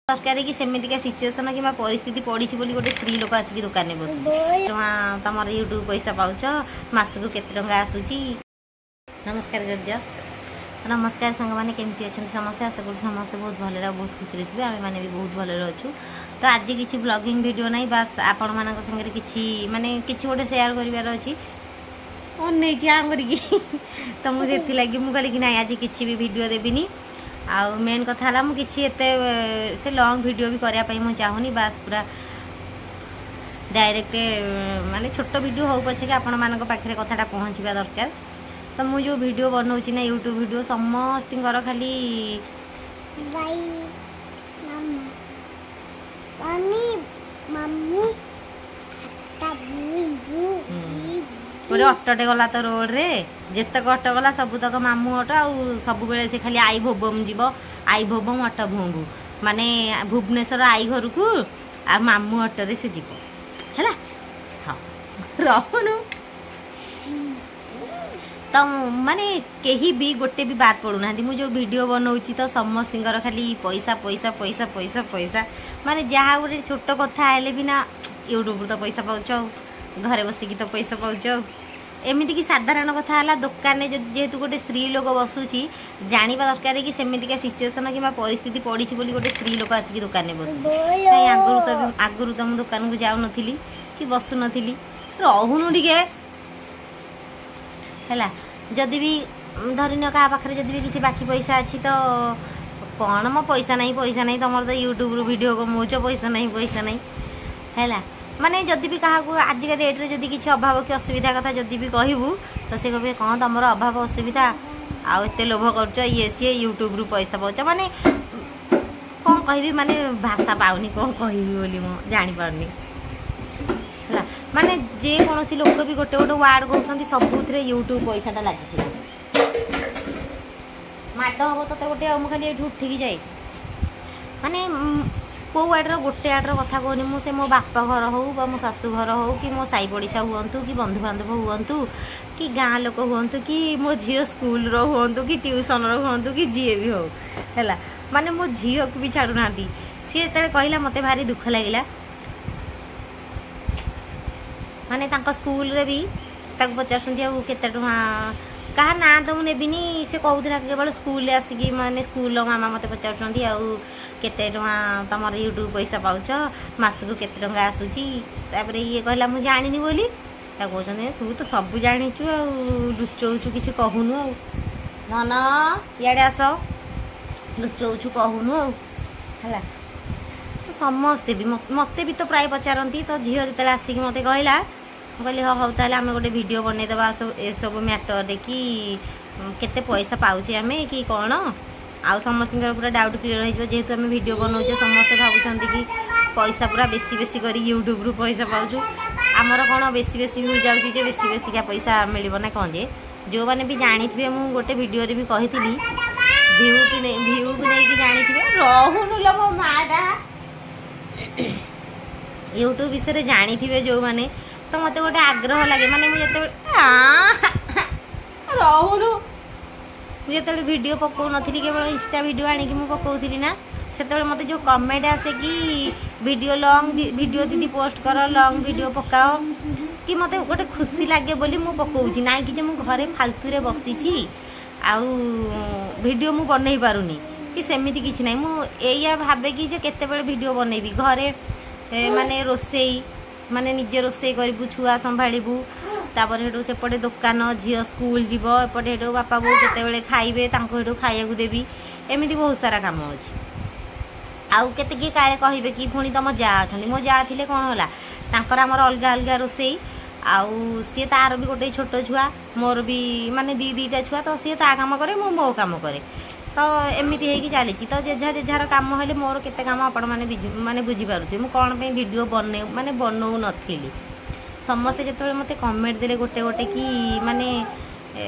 सरकार कि सेमितिका सिचुएसन कि परिस्थिति पड़ी बोली गोटे स्त्री लोक आसिक दुकान में बस तुम यूट्यूब पैसा पाउच मासक केते टंका आसूची। नमस्कार गर्ज नमस्कार सांग मैंने केमती अच्छा समस्ते आशा कर समस्ते बहुत भले बहुत खुशी थे आम मैंने भी बहुत भले अच्छु। तो आज किसी ब्लॉगिंग वीडियो नहीं बास आपण मान संगे किसी माने किसी गोटे शेयर करार अच्छी अनई आम करी तो मुझे लगी मुझे कहली कि ना आज किसी भी वीडियो देविनी आउ मेन कथा है मुझे एत से लॉन्ग वीडियो भी करने चाहूनी बास पूरा डायरेक्ट माने छोट वीडियो हो पछे कि आपण मान पाखे कथाटा पहुँचवा दरकार। तो मुझे जो वीडियो बनाऊँ ना यूट्यूब वीडियो समस्त खाली गोटे अटोटे गला तो रोड रे जितक अटो गला सबुतक मामू अटो आउ सब बेले से खाली आई भोबम जीव आई भोबम अटो भूंगू माने भुवनेश्वर आई घर को आ मामू अटो रे से जीव है हाँ रहनु तो माने कहीं भी गोटे भी बात पड़ूना मुझे जो वीडियो बनाऊँ तो समस्त खाली पैसा पैसा पैसा पैसा पैसा माने जहाँ गोटे छोट कथा है भी ना यूट्यूब तो पैसा पाच घरे बसिकी तो पैसा पाच एमती कि साधारण कथा है दुकान जेहेतु गोटे स्त्री लोक बसुची जाना दरकार कि सेमितिका सिचुएसन कि परिस्थिति पड़ी बोली गोटे स्त्री लोक आसिक दुकान में बस आगुरी तो मुझे दुकान को जाऊन कि बसु नी रहूनु टे है जदि भी धरन क्या पाखे जदि भी किसी बाकी पैसा अच्छी तो कौन मो पैसा नहीं तुम तो यूट्यूब वीडियो कमाच पैसा नहीं है माने जदि भी क्या आजिका डेट्रे जदि किसी अभाव कि असुविधा कथा जदि भी कहबू तो से कहे कौन तुम अभाव असुविधा आउ एत लोभ कर ये सी यूट्यूब रु पैसा पाच माने कौन कह माने भाषा पाऊनी कौन कहबी बोली मो जापारनी है माने जेकोसी लोक भी गोटे गोटे वार्ड कहते सबुथ यूट्यूब पैसाटा लगी माड हम तो गोटे मुझे खाली ये उठिकी जाए माने कौ आड्र गोटे आड्र कथा कहनी मुझे मो बापा घर हो मो शाशु घर हो कि मो साई पड़िशा हूँ कि बंधु बांधव हूँ कि गाँ लोक हूँ कि मो झील स्कूल हूँ कि ट्यूशन हूँ कि जी भी हो है माने मो झील को भी छाड़ूना सी जो कहला मत भारी दुख लगे माने तांका स्कूल रे भी पचार केते कहा ना तो मुझे नेबिनी से कहूला केवल स्कूल आसिकी माने स्कूल मामा मत पचार आउ केते तुम यूट्यूब पैसा पाउच मासक केते टंका आसूची तापर ये कहला मुझे जानी बोली कहते तू तो सब जाचु लुचौचु कि कहूनु आ नन इे आस लुचौचु कहूनु है समस्ते भी मत भी तो प्राय पचारती तो झील जो आसिक मत कहला कहली हाँ हूँ ताल आम गोटे वीडियो बनईदे ए सब मैटर कि केते पैसा पाचे आम कि कौन आउ समस्त पूरा डाउट क्लीयर हो जेहेतु आम वीडियो बनाऊे समस्ते भावुं कि पैसा पूरा बेसी बेसी कर यूट्यूब रु पैसा पाचु आमर कौन बेसी बेसी हो जाऊँगी बेसी बेसी क्या पैसा मिल ना कौन जे जो मैंने भी जानी थे मुझे गोटे वीडियो भी कही भ्यू की नहीं जानी रहूनु लो मो माटा यूट्यूब विषय जानी थे जो मैंने तो मत गोटे आग्रह लगे माने मुझे रहूनु मुझे वीडियो पकाऊ नी केवल इंस्टा वीडियो आनिकी मुझे पकाउली ना से मत जो कमेंट आसे कि वीडियो लॉन्ग वीडियो दीदी पोस्ट कर लॉन्ग वीडियो पकाओ कि मत गोटे खुशी लगे बोली मु पकाउची ना कि मु घरे फालतू रे बसीची आउ वीडियो मु बनई पारुनी कि सेमिति किछि नै मु एया भाबे कि जे केते बेले वीडियो बनैबी घरे माने रोसेई माने निजे रोसे करू छुआ संभाड़ू तापर हेटू सेपटे दुकान झील स्कूल जीव एपटे हेटू बापा बो केते खाइबे तांको हेटू खाइयाकू देबी एमिति बहुत सारा काम अछि आउ केते कि काले कहिबे कि पुणी तुम जा अछंती मो जा थिले कोन होला तांकर हमर अलगा अलगा रोसे आउ सी तार भी गोटे छोट छुआ मोर भी माने दीटा छुआ तो सी ता काम करे मो काम करे तो एमती है चली तो जेझार काम हेल्ले मोर केते काम आपण मैंने बुझीपारे मुझे कौन वीडियो बने माने बनाऊ नी समस्ते जो मत कमेंट देले गोटे गोटे कि माने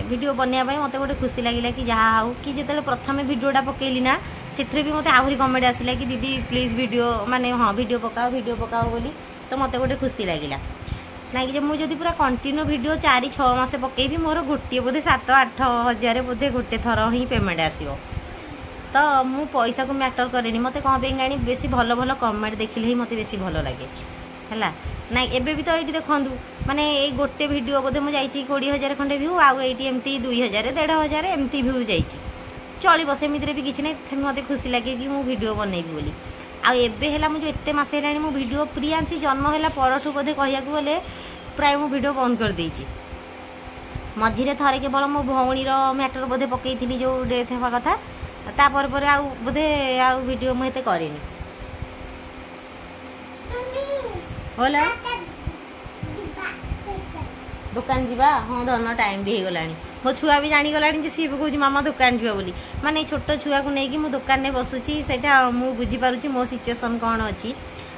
वीडियो बनवाई मत गोटे खुशी लगे कि जहाँ हाउ कि जो प्रथम वीडियोटा पकेली ना से भी मत आहरी कमेंट आसला कि दीदी प्लीज वीडियो माने हाँ वीडियो पकाओ बोली तो मत गोटे खुशी लगे ना कि मुझे पूरा कंटिन्यू वीडियो 4-6 मास पकेबी मोर गोटे बोधे 7-8 हजार बोधे गोटे थर ही पेमेंट आसो तो मु पैसा को मैटर करेनि मते कौन पे गाणी बेसी भल भल कमेंट देखिले ही मते बेसी भल लगे है ना एबे भी तो ये देखु माने ये गोटे वीडियो बोधे मुझे 20,000 खंडे व्यू आउ ये एमती 2,000 1,500 एमती व्यू जाइए चलो सेमिति भी किसी ना मत खुशी लगे कि मुझे वीडियो बनैबी बोली आबे मुझे एत मस है मो वीडियो प्रियांशी जन्म है परठू बोधे कह गले प्राय मो वीडियो बंद कर देछि मझे थे केवल मो भौणी मैटर बोधे पकई जो डेथ हवा कथा तापर पर आउ बोधे आउ वीडियो मुझे करेनि बोला दुकान जीवा हाँ धन टाइम भी हो गला मो छुआ भी जानीगला सी भी कह मामा दुकान जीवा बोली माने छोट छुआ को लेकिन मो दुकान में बसुची सेटा मु बुझी पारुची मो सिचुएशन कौन अच्छी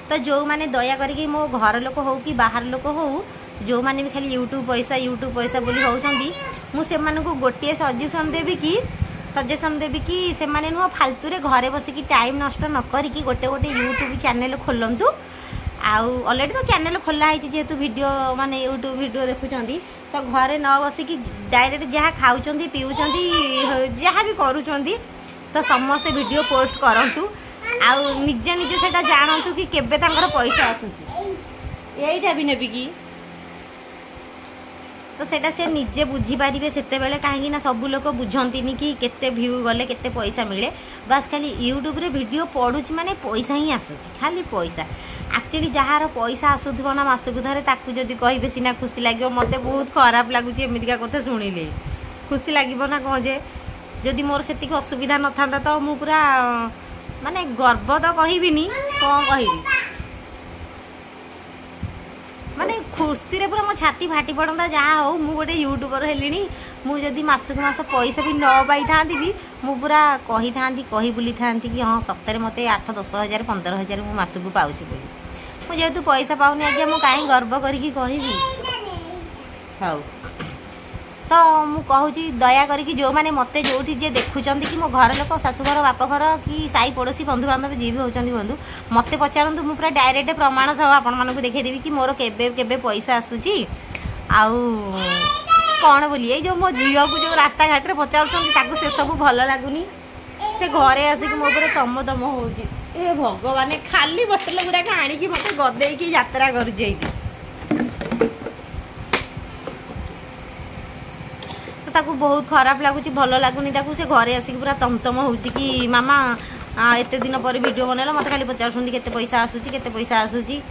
तो जो मैंने दया करके मो घर लोक हो कि बाहर लोक हो जो मैंने भी खाली यूट्यूब पैसा बोली होउछंदी मुझे गोटे सजेसन देवी कि से माने नुह फालतू रे घरे बसिकी टाइम नष्ट न करिकी गोटे गोटे यूट्यूब चैनल खोलंतु आउ ऑलरेडी तो चैनल खोला है जेहेतु वीडियो माने यूट्यूब वीडियो देखुचंदी तो घरे न बसिकी डायरेक्ट जहाँ खाउचंदी पीउचंदी जहाँ भी करूचंदी तो समस्त वीडियो पोस्ट करंतु आउ निजे निजे सेटा जानंतु कि केबे तांकर पैसा आसुची एइटा भी नेबी की तो सेटा से निजे बुझी पारिबे सेते बेले काहेकि ना सब लोग बुझंतीनी कि केते व्यू गले केते पैसा मिले बस खाली यूट्यूब रे वीडियो पड़ुची माने पैसा ही आसुची खाली पैसा एक्चुअली जार पैसा आसुथबो ना मासकु धरे ताकू जदी कहिबे सिना खुशी लागियो मते बहुत खराब लागुची एमितिका कथा सुनिले खुशी लागिबो ना कह जे जदी मोर सेतिक असुविधा न थांदा तो मु पूरा माने गर्व तो कहिबिनी कोन कहिबी माने खुशी रे पूरा मो छाती फाटी पड़ता जहाँ हो मु गोटे यूट्यूबर हेलिनी मु जदी मासक मास पैसा भी न पाई थांती भी मु पूरा कही थांती कही बुली थांती कि हाँ सप्ताह मते 8-10 हजार 15 हजार मु मासक पाउची बोली मु जेहेतु पैसा पाउनी आज्ञा मु काहे गर्व करिकी कहिबी हाउ तो मु कहूची दया करिकी जो माने मते जोठी जे देखुचंदी कि मो घर लोक शाशुघर बापघर कि साई पड़ोसी बंधु बांधव जी भी होचंदी बंधु मते पचारंतु मु पूरा डायरेक्ट प्रमाण सब आपण मानकु देखै देबी कि मोर केबे केबे पैसा आसुची आउ कौन बोली ये जो मो झील को जो रास्ता घाट रे पचारुचंदी ताकू से सब भल लागुनी से घरे आसिक मो ऊपर तम तम होउची ए भगवान खाली बोतल गुडा आनी कि मते गदेई की यात्रा कर जाई ताकू बहुत खराब लगुच भल लगुनि से घरे आसिक पूरा तमतम होउची कि मामा एते दिन पर वीडियो बनैला मत खाली पचारुछंदी केते पैसा आसुची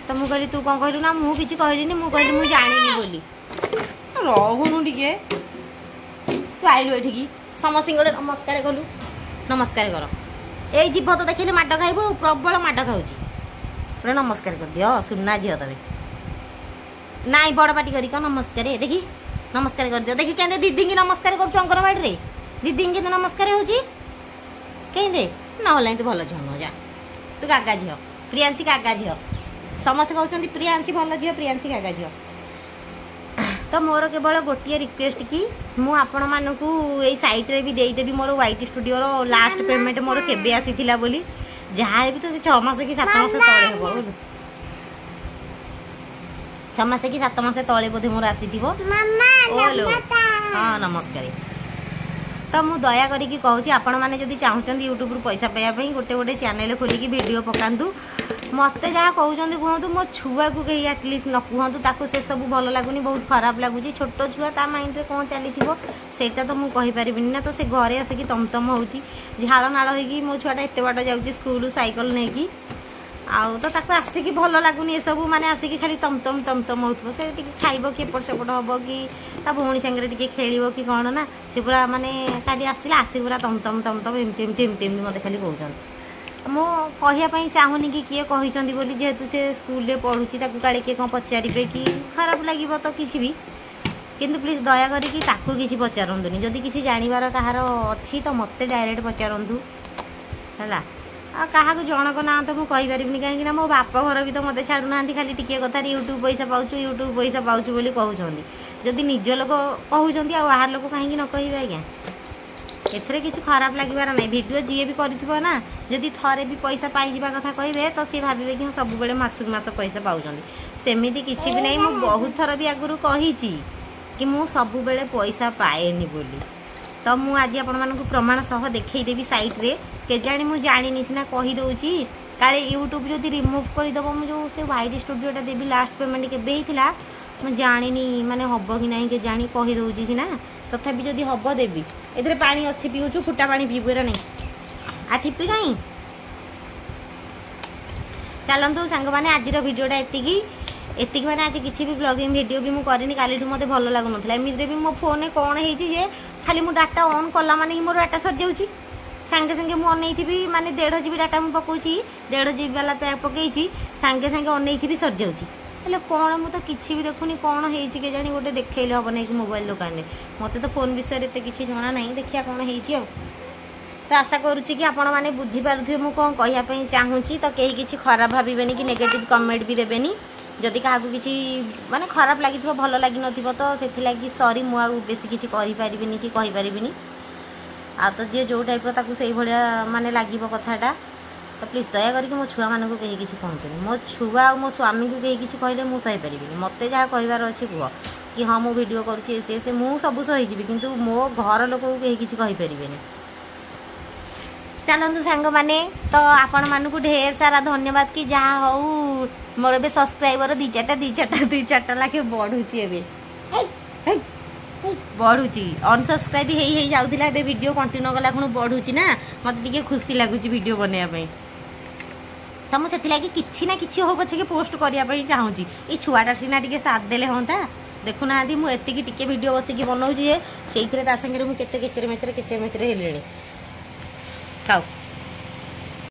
तो मु कहली तू कौन कहलु ना मु किछि कहलिनी मु कहली मु जानिनी बोली रहूनु टिके तू आइलु एठिकी समस्त गोटे नमस्कार कलु नमस्कार कर ए जीभ तो देखिले माड खाइबो प्रबल माड खाउची पूरा नमस्कार कर दियो सुन्ना झियो तबे नाई बड़ पाटी करी का नमस्कार देखी नमस्कार कर दियो देखी केंदे दीदी की नमस्कार कर अंगनवाड़ी रे दीदी के नमस्कार होची केंदे न होला तो भल झियो न जा तू गागा झियो प्रियांशी गागा झियो समस्त कहउचंदी प्रियांशी भल झियो प्रियांशी गागा झियो तो मोर केवल गोटे रिक्वेस्ट कि मु आपण मानकू ए साइट रे भी देई देबी मोर वाइट स्टूडियो रो लास्ट पेमेंट मोर केबे आसीथिला बोली जहाँ भी तो से 6 मास कि 7 मास तळे हेबो 6 मास कि 7 मास तळे बोधे मोर आसीथिबो ओलो हाँ नमस्कार तो मु दया करिकी कहूची आपण माने जदी चाहुचंदी यूट्यूब रु पैसा पाया पई गोटे गोटे चैनल खोलिकी वीडियो पकांतु मते जहाँ कहते कहतु मो छुआ को कहीं एटलिस्ट न कहतु ताको से सब भल लगुनि बहुत खराब लगुच छोट छुआ ता माइंड रे कौन चली सेटा तो मुझे कहीपरि ना तो से घरे आसिकी तमतम होची झाड़ नाड़ होगी मो छुआटा एत बाट जाऊँगी स्कूल साइकिल नहीं कि आउ तो ताको आसिकी भल लगुनि ये सब माने आसिकी खाली तमतम होथबो से टिके खाइबो कि एपट सेपट हबो कि ता भौणी संगे टिके खेलिबो कि कौन ना से पूरा माने खाली आसिला आसिक पूरा तमतम एमती मते खाली कहउछन मो कहिया चाहूनी कि किए कही बोली जेहेतु से स्कूल रे पढ़ुची ताकू काले किए कौन पचारे कि खराब लगे तो किसी भी किंतु प्लीज दया करी ताकू किसी पचारतुनि जदि किसी जानिबार कहार अच्छी तो मते डायरेक्ट पचारतु है क्या जनक ना तो मुझे कहीपरि कहीं मो बाप घर भी तो मत छाड़ू ना खाली टिके कथार यूट्यूब पैसा पाऊँ बोली कहते जदि निज लोक कहते आहार लोक कहीं न कहे आज्ञा एथरे किसी खराब लगे ना वीडियो जी भी कर ना जदि थरे भी पैसा पाई कथा कहे तो सी भावे कि सब बेले मासक मास पैसा पाँच सेमती किसी भी नहीं बहुत थर भी आगुरी कही कि मु सब बेले पैसा पाएनी बोली तो मु आज आपण प्रमाण सह देखईदेवी सैट्रे केजाणी मुझे जानी सीना कहीदे काले यूट्यूब जब रिमूव करदेव मुझे से व्हाइट स्टूडियोटा देवी लास्ट पेमेंट केवेला मुझे जानी माने हम कि ना के जानी कहीदे सीना तथापि जदि हम देवी ए पानी अच्छी पीऊँ फुटा पानी पीबू एरा नहीं आ थिपी कहीं चलतु सांग मैंने आज भिडियोटा एतिक मैंने आज किसी भी ब्लॉगिंग वीडियो भी मुझे काली मत भल लगुन एमती भी मो फोन में कौन है खाली मु डाटा ऑन कला माने मोर डाटा सर जाऊँगी सांगे सांगे मुझे अनई माने 1.5 GB डाटा मुझे पकाऊँगी 1.5 GB वाला पैक पकई सांगे सांगे अनई सर जाऊँगी हेल्ले कौन मुझे किसी भी देखुनी कौन है जानी गोटे देखले हम नहीं कि मोबाइल दुकान में मत तो फोन विषय एत किसी जना ना देखिया कौन है तो आशा करुच्ची कि आपण मैंने बुझीपारे मुझे कौन कहवाई चाहूँगी तो कहीं किसी खराब भावे कि नेगेटिव कमेंट भी देवेनि जदि क्या किसी माने खराब लगी भल लगी न तो से सॉरी मुझे बेसी किसी करें कि कहीपरि आ तो जी जो टाइप से भाया माने लगे कथाटा तो प्लीज दया करके मो छुआ मानक कहीं किसी कहते मो छुआ और मो स्वामी को कहीं किसी कहले मुझे सहीपरि मत जहाँ कहबार अच्छे कह कि हाँ मु वीडियो करुँची से मुझे सब सहीजी किंतु मो घर लोक कहीं किसी कहीपरि चलतु सांग मैंने तो आपण मानक ढेर सारा धन्यवाद कि जहाँ हूँ मोर ए सब्सक्राइबर 2-4 लाखे बढ़ुची बढ़ुची अनसब्सक्राइब हो जाऊला वीडियो कंटिन्यू कला खुण बढ़ुची ना मत टे खुशी लगुच वीडियो बनवाई तो मुझे किसी ना कि हो पछे पोस्ट करने चाहूँगी ये छुआटा सीना टे साथ देले हाँ देखुना मुझे टे वीडियो बसिक बनाऊँगी से मुझे केचेर मेचेर हेले खाऊ।